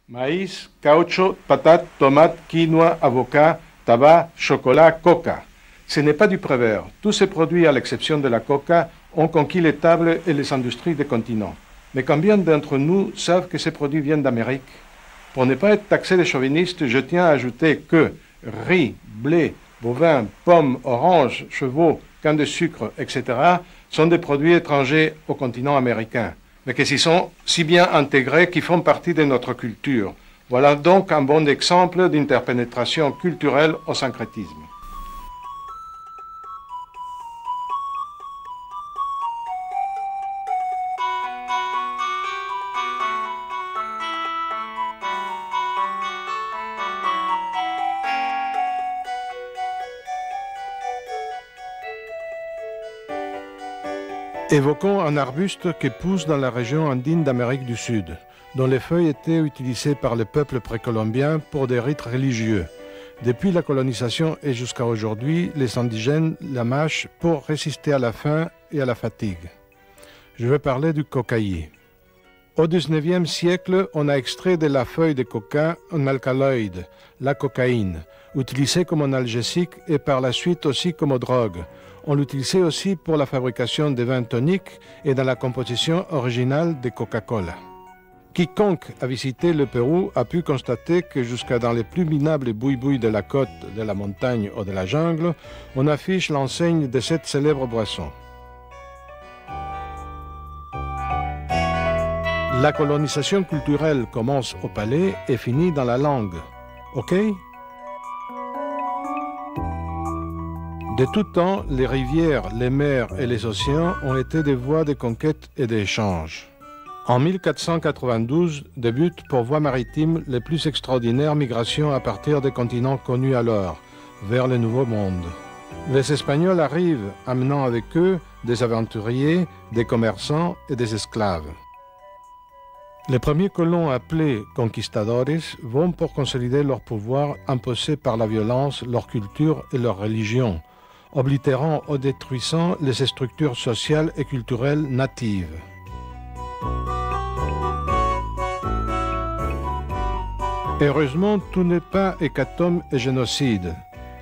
Maïs, caucho, patates, tomates, quinoa, avocat, tabac, chocolat, coca. Ce n'est pas du Prévert. Tous ces produits, à l'exception de la coca, ont conquis les tables et les industries des continents. Mais combien d'entre nous savent que ces produits viennent d'Amérique? Pour ne pas être taxé de chauviniste, je tiens à ajouter que riz, blé, bovin, pommes, oranges, chevaux, canne de sucre, etc. sont des produits étrangers au continent américain, mais qui s'y sont si bien intégrés qu'ils font partie de notre culture. Voilà donc un bon exemple d'interpénétration culturelle au syncrétisme. Évoquons un arbuste qui pousse dans la région andine d'Amérique du Sud, dont les feuilles étaient utilisées par le peuple précolombien pour des rites religieux. Depuis la colonisation et jusqu'à aujourd'hui, les indigènes la mâchent pour résister à la faim et à la fatigue. Je vais parler du cocaïer. Au XIXe siècle, on a extrait de la feuille de coca un alcaloïde, la cocaïne, utilisé comme analgésique et par la suite aussi comme drogue. On l'utilisait aussi pour la fabrication de vins toniques et dans la composition originale de Coca-Cola. Quiconque a visité le Pérou a pu constater que jusqu'à dans les plus minables boui-boui de la côte, de la montagne ou de la jungle, on affiche l'enseigne de cette célèbre boisson. La colonisation culturelle commence au palais et finit dans la langue. OK? De tout temps, les rivières, les mers et les océans ont été des voies de conquête et d'échange. En 1492 débutent pour voie maritime les plus extraordinaires migrations à partir des continents connus alors, vers le Nouveau Monde. Les Espagnols arrivent, amenant avec eux des aventuriers, des commerçants et des esclaves. Les premiers colons appelés conquistadores vont pour consolider leur pouvoir imposé par la violence, leur culture et leur religion, oblitérant ou détruisant les structures sociales et culturelles natives. Heureusement, tout n'est pas hécatombe et génocide.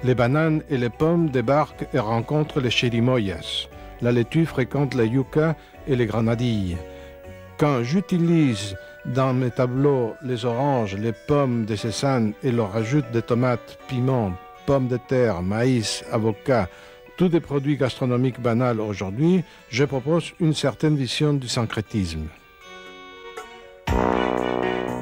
Les bananes et les pommes débarquent et rencontrent les chirimoyas. La laitue fréquente la yucca et les grenadilles. Quand j'utilise dans mes tableaux les oranges, les pommes de sésame et leur rajoute des tomates, piments, pommes de terre, maïs, avocat, tous des produits gastronomiques banals aujourd'hui, je propose une certaine vision du syncrétisme.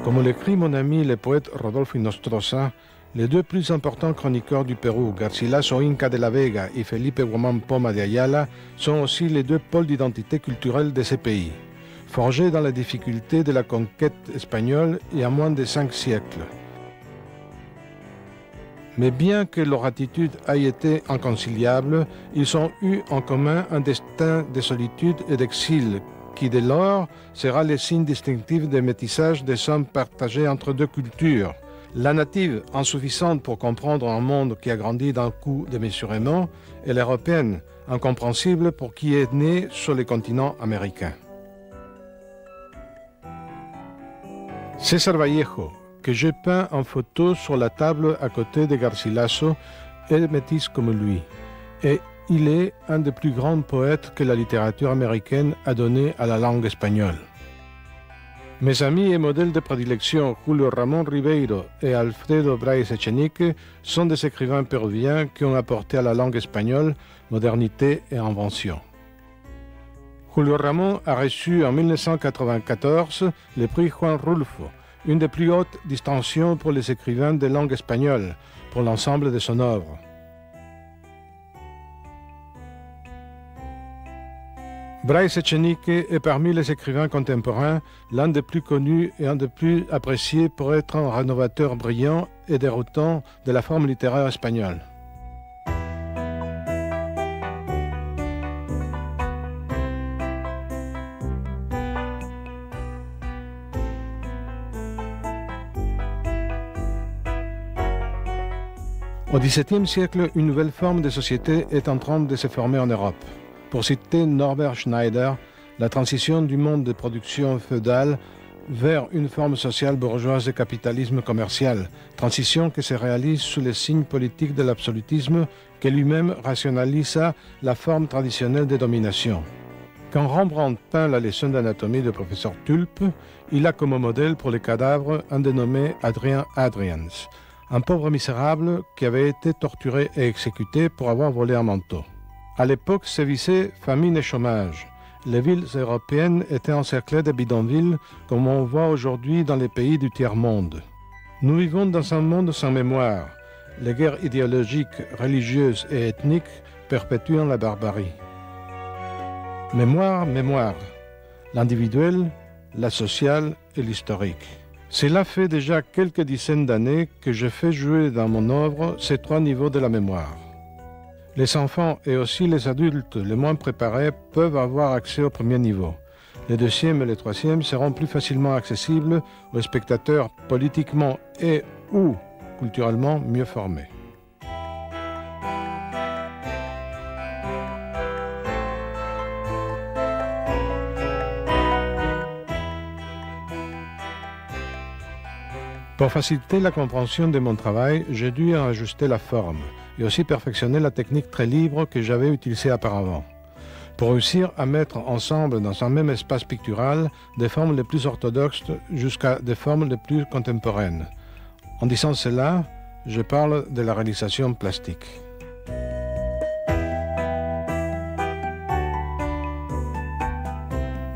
Comme l'écrit mon ami le poète Rodolfo Inostroza, les deux plus importants chroniqueurs du Pérou, Garcilaso Inca de la Vega et Felipe Guamán Poma de Ayala, sont aussi les deux pôles d'identité culturelle de ces pays, forgés dans la difficulté de la conquête espagnole il y a moins de 5 siècles. Mais bien que leur attitude ait été inconciliable, ils ont eu en commun un destin de solitude et d'exil qui, dès lors, sera le signe distinctif des métissages des hommes partagés entre deux cultures. La native, insuffisante pour comprendre un monde qui a grandi d'un coup démesurément, et l'européenne, incompréhensible pour qui est né sur le continent américain. César Vallejo, que j'ai peint en photo sur la table à côté de Garcilaso, est métis comme lui. Et il est un des plus grands poètes que la littérature américaine a donné à la langue espagnole. Mes amis et modèles de prédilection Julio Ramón Ribeiro et Alfredo Bryce Echenique sont des écrivains péruviens qui ont apporté à la langue espagnole modernité et invention. Julio Ramón a reçu en 1994 le prix Juan Rulfo, une des plus hautes distinctions pour les écrivains de langue espagnole, pour l'ensemble de son œuvre. Bryce Echenique est parmi les écrivains contemporains l'un des plus connus et un des plus appréciés pour être un rénovateur brillant et déroutant de la forme littéraire espagnole. Au XVIIe siècle, une nouvelle forme de société est en train de se former en Europe. Pour citer Norbert Schneider, la transition du monde de production féodale vers une forme sociale bourgeoise de capitalisme commercial, transition qui se réalise sous les signes politiques de l'absolutisme qui lui-même rationalisa la forme traditionnelle de domination. Quand Rembrandt peint la leçon d'anatomie du professeur Tulpe, il a comme modèle pour les cadavres un dénommé Adrien Adriens, un pauvre misérable qui avait été torturé et exécuté pour avoir volé un manteau. À l'époque sévissait famine et chômage. Les villes européennes étaient encerclées de bidonvilles comme on voit aujourd'hui dans les pays du tiers-monde. Nous vivons dans un monde sans mémoire. Les guerres idéologiques, religieuses et ethniques perpétuent la barbarie. Mémoire, mémoire. L'individuel, la sociale et l'historique. Cela fait déjà quelques dizaines d'années que je fais jouer dans mon œuvre ces trois niveaux de la mémoire. Les enfants et aussi les adultes les moins préparés peuvent avoir accès au premier niveau. Les deuxième et les troisième seront plus facilement accessibles aux spectateurs politiquement et ou culturellement mieux formés. Pour faciliter la compréhension de mon travail, j'ai dû en ajuster la forme et aussi perfectionner la technique très libre que j'avais utilisée auparavant, pour réussir à mettre ensemble dans un même espace pictural des formes les plus orthodoxes jusqu'à des formes les plus contemporaines. En disant cela, je parle de la réalisation plastique.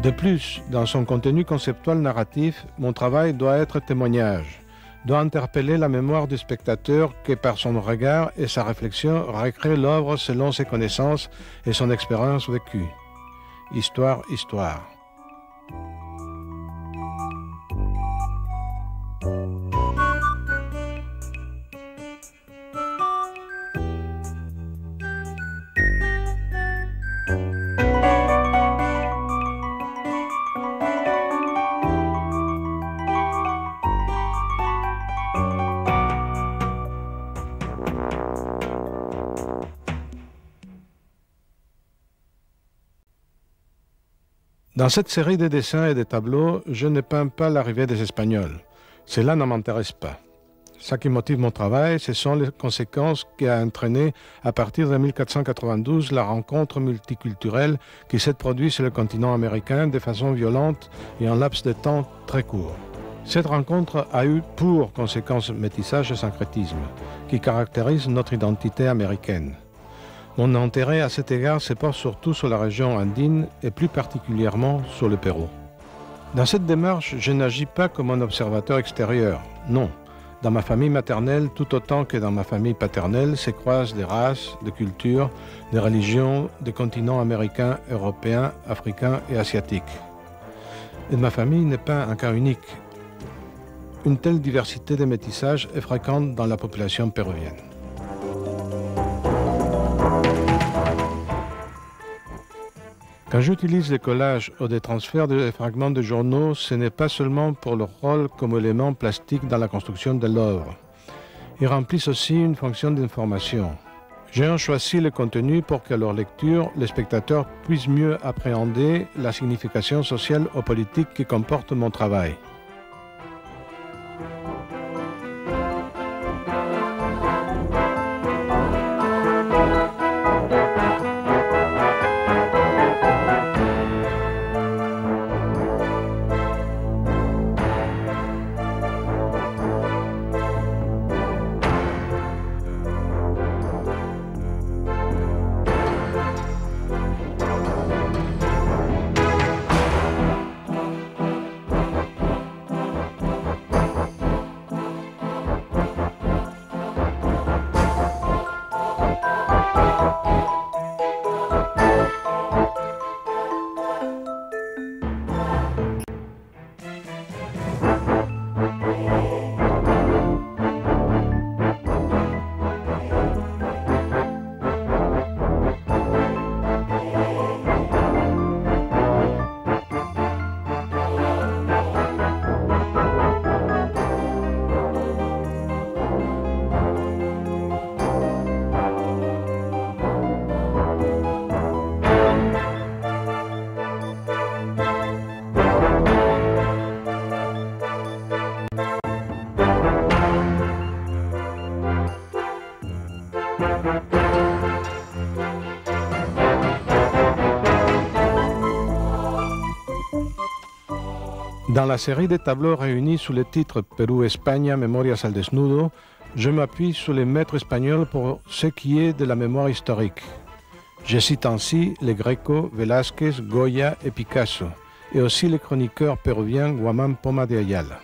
De plus, dans son contenu conceptuel narratif, mon travail doit être témoignage, doit interpeller la mémoire du spectateur qui, par son regard et sa réflexion, recrée l'œuvre selon ses connaissances et son expérience vécue. Histoire, histoire. Dans cette série de dessins et de tableaux, je ne peins pas l'arrivée des Espagnols. Cela ne m'intéresse pas. Ce qui motive mon travail, ce sont les conséquences qui a entraîné à partir de 1492 la rencontre multiculturelle qui s'est produite sur le continent américain de façon violente et en laps de temps très court. Cette rencontre a eu pour conséquence métissage et syncrétisme, qui caractérisent notre identité américaine. Mon intérêt à cet égard se porte surtout sur la région andine et plus particulièrement sur le Pérou. Dans cette démarche, je n'agis pas comme un observateur extérieur, non. Dans ma famille maternelle, tout autant que dans ma famille paternelle, se croisent des races, des cultures, des religions, des continents américains, européens, africains et asiatiques. Et ma famille n'est pas un cas unique. Une telle diversité de métissage est fréquente dans la population péruvienne. Quand j'utilise des collages ou des transferts de fragments de journaux, ce n'est pas seulement pour leur rôle comme élément plastique dans la construction de l'œuvre. Ils remplissent aussi une fonction d'information. J'ai choisi le contenu pour qu'à leur lecture, les spectateurs puissent mieux appréhender la signification sociale ou politique qui comporte mon travail. Dans la série des tableaux réunis sous le titre Perú-España, Memorias al Desnudo, je m'appuie sur les maîtres espagnols pour ce qui est de la mémoire historique. Je cite ainsi les Greco, Velázquez, Goya et Picasso, et aussi les chroniqueurs péruviens Guamán Poma de Ayala.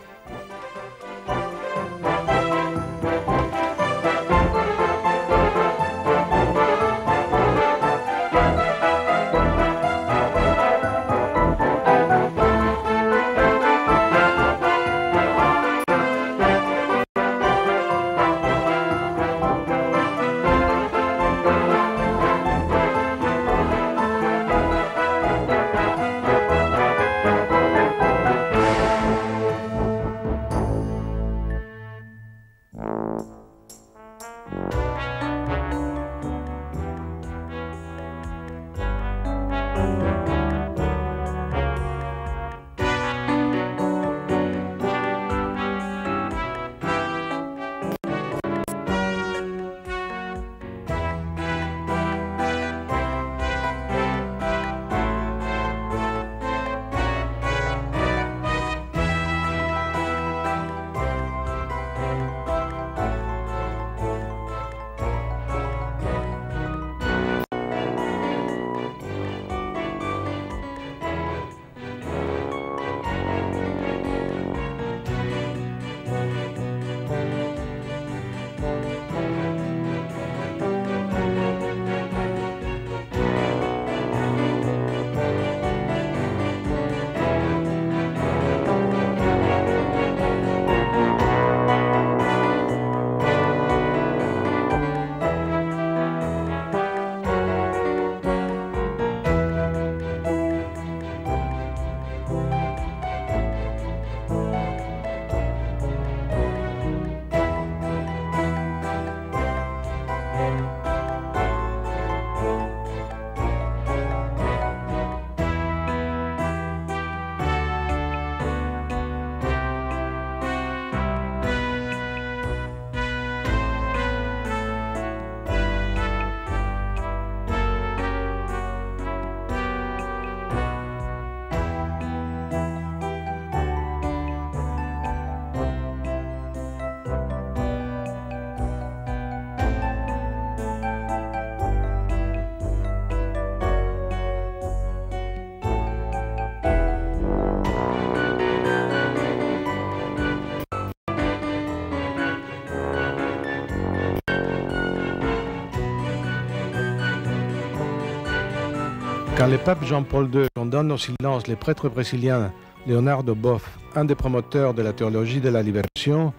Quand le pape Jean-Paul II condamne au silence les prêtres brésiliens Leonardo Boff, un des promoteurs de la théologie de la libération,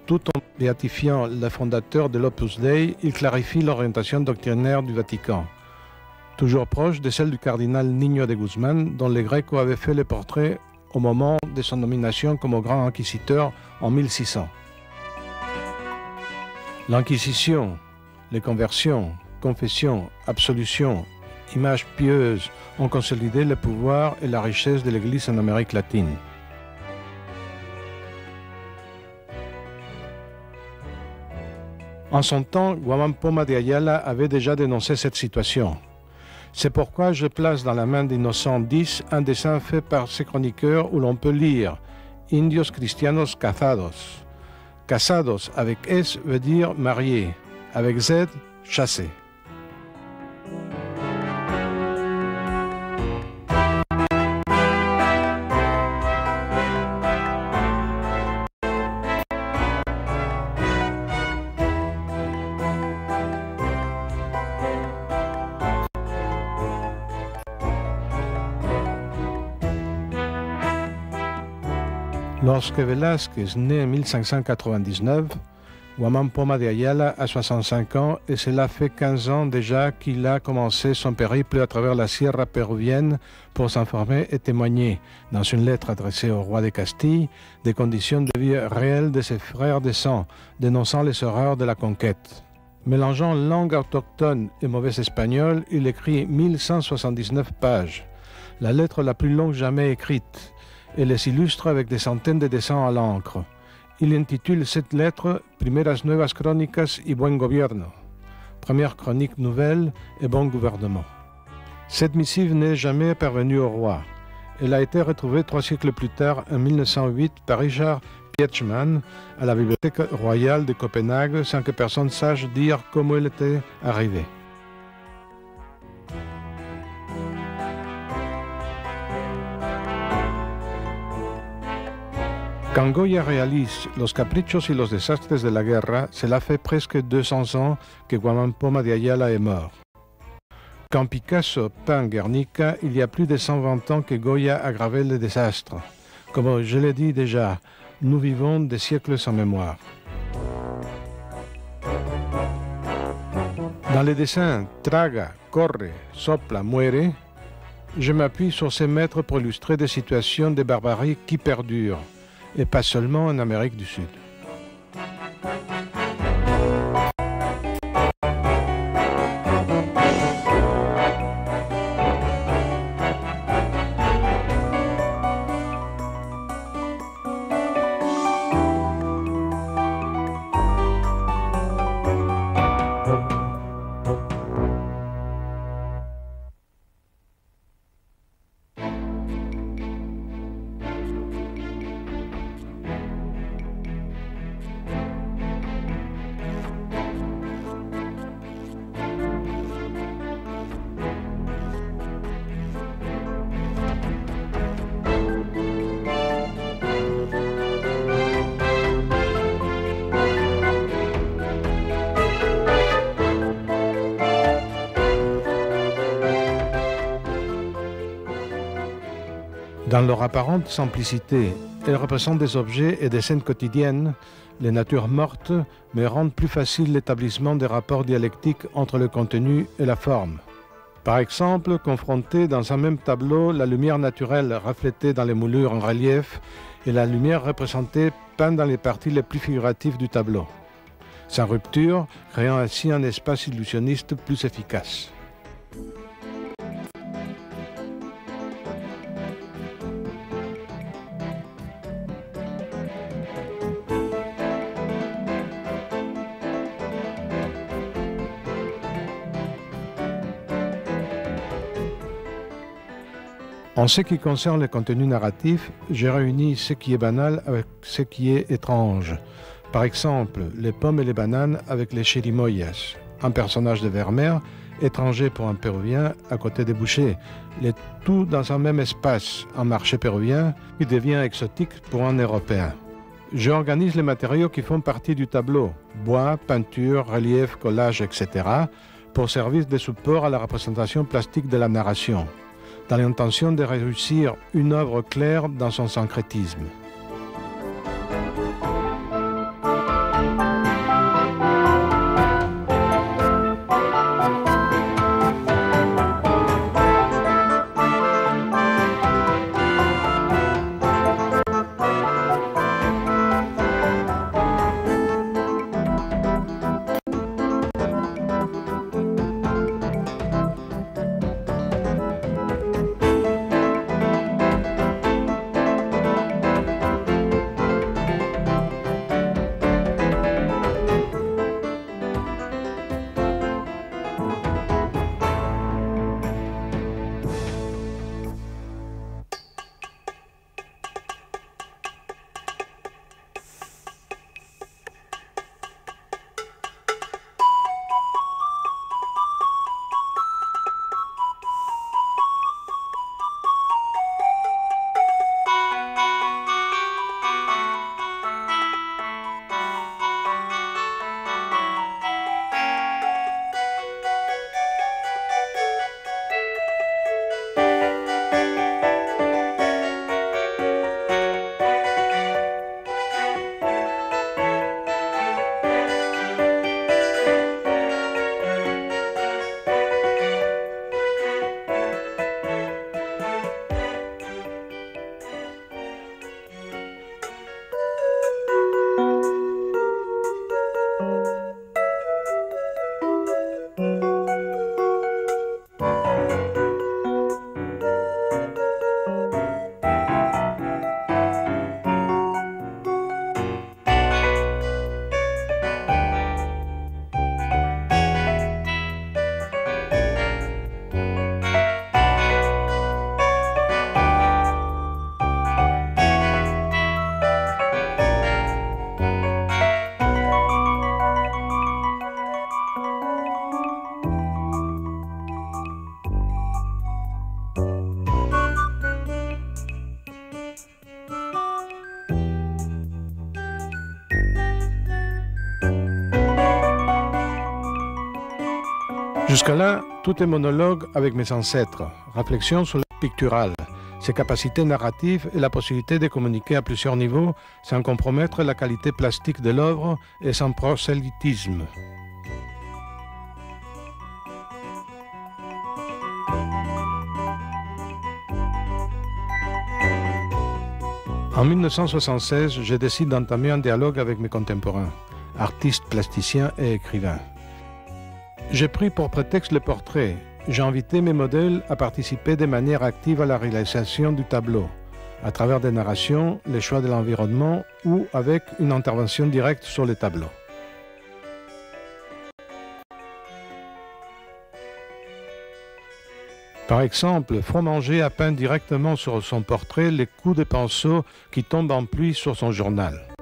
tout en béatifiant le fondateur de l'Opus Dei, il clarifie l'orientation doctrinaire du Vatican, toujours proche de celle du cardinal Niño de Guzmán, dont les Greco avaient fait le portrait au moment de son nomination comme grand inquisiteur en 1600. L'Inquisition, les conversions, confessions, absolutions, images pieuses ont consolidé le pouvoir et la richesse de l'Église en Amérique latine. En son temps, Guamán Poma de Ayala avait déjà dénoncé cette situation. C'est pourquoi je place dans la main d'Innocent X un dessin fait par ses chroniqueurs où l'on peut lire « Indios cristianos casados ». Casados avec S veut dire mariés, avec Z, chassés. Lorsque Velázquez naît en 1599, Guamán Poma de Ayala a 65 ans et cela fait 15 ans déjà qu'il a commencé son périple à travers la Sierra péruvienne pour s'informer et témoigner, dans une lettre adressée au roi de Castille, des conditions de vie réelles de ses frères de sang, dénonçant les horreurs de la conquête. Mélangeant langue autochtone et mauvais espagnol, il écrit 1179 pages, la lettre la plus longue jamais écrite, et les illustre avec des centaines de dessins à l'encre. Il intitule cette lettre « Primeras nuevas crónicas y buen gobierno » Première chronique nouvelle et bon gouvernement. Cette missive n'est jamais parvenue au roi. Elle a été retrouvée 3 siècles plus tard, en 1908, par Richard Pietschmann, à la Bibliothèque royale de Copenhague, sans que personne sache dire comment elle était arrivée. Quand Goya réalise Los caprichos y los desastres de la guerra, cela fait presque 200 ans que Guamán Poma de Ayala est mort. Quand Picasso peint Guernica, il y a plus de 120 ans que Goya a gravé les désastres. Comme je l'ai dit déjà, nous vivons des siècles sans mémoire. Dans les dessins Traga, Corre, Sopla, Muere, je m'appuie sur ces maîtres pour illustrer des situations de barbarie qui perdurent, et pas seulement en Amérique du Sud. Dans leur apparente simplicité, elles représentent des objets et des scènes quotidiennes, les natures mortes, mais rendent plus facile l'établissement des rapports dialectiques entre le contenu et la forme. Par exemple, confronter dans un même tableau la lumière naturelle reflétée dans les moulures en relief et la lumière représentée peinte dans les parties les plus figuratives du tableau, sans rupture, créant ainsi un espace illusionniste plus efficace. En ce qui concerne le contenu narratif, j'ai réuni ce qui est banal avec ce qui est étrange. Par exemple, les pommes et les bananes avec les chirimoyas, un personnage de Vermeer, étranger pour un Péruvien à côté des bouchers, le tout dans un même espace, un marché péruvien qui devient exotique pour un Européen. J'organise les matériaux qui font partie du tableau, bois, peinture, relief, collage, etc., pour servir de support à la représentation plastique de la narration, dans l'intention de réussir une œuvre claire dans son syncrétisme. Jusqu'à là, tout est monologue avec mes ancêtres, réflexion sur l'art pictural, ses capacités narratives et la possibilité de communiquer à plusieurs niveaux sans compromettre la qualité plastique de l'œuvre et sans prosélytisme. En 1976, je décide d'entamer un dialogue avec mes contemporains, artistes, plasticiens et écrivains. J'ai pris pour prétexte le portrait. J'ai invité mes modèles à participer de manière active à la réalisation du tableau, à travers des narrations, les choix de l'environnement ou avec une intervention directe sur les tableaux. Par exemple, Fromager a peint directement sur son portrait les coups de pinceau qui tombent en pluie sur son journal.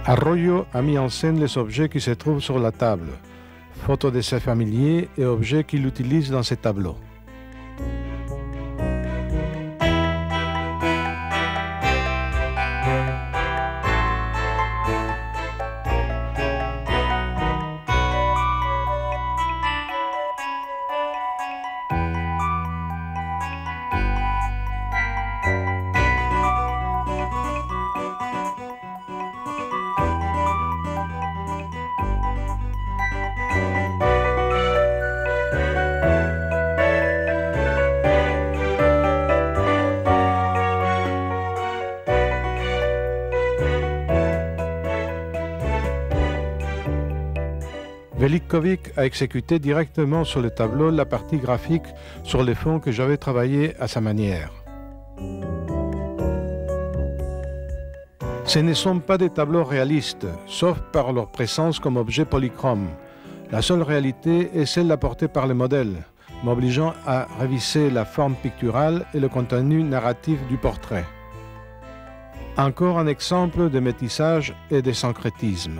Arroyo a mis en scène les objets qui se trouvent sur la table, photos de ses familiers et objets qu'il utilise dans ses tableaux. Veliko a exécuté directement sur le tableau la partie graphique sur les fonds que j'avais travaillé à sa manière. Ce ne sont pas des tableaux réalistes, sauf par leur présence comme objet polychrome. La seule réalité est celle apportée par les modèles, m'obligeant à réviser la forme picturale et le contenu narratif du portrait. Encore un exemple de métissage et de syncrétisme.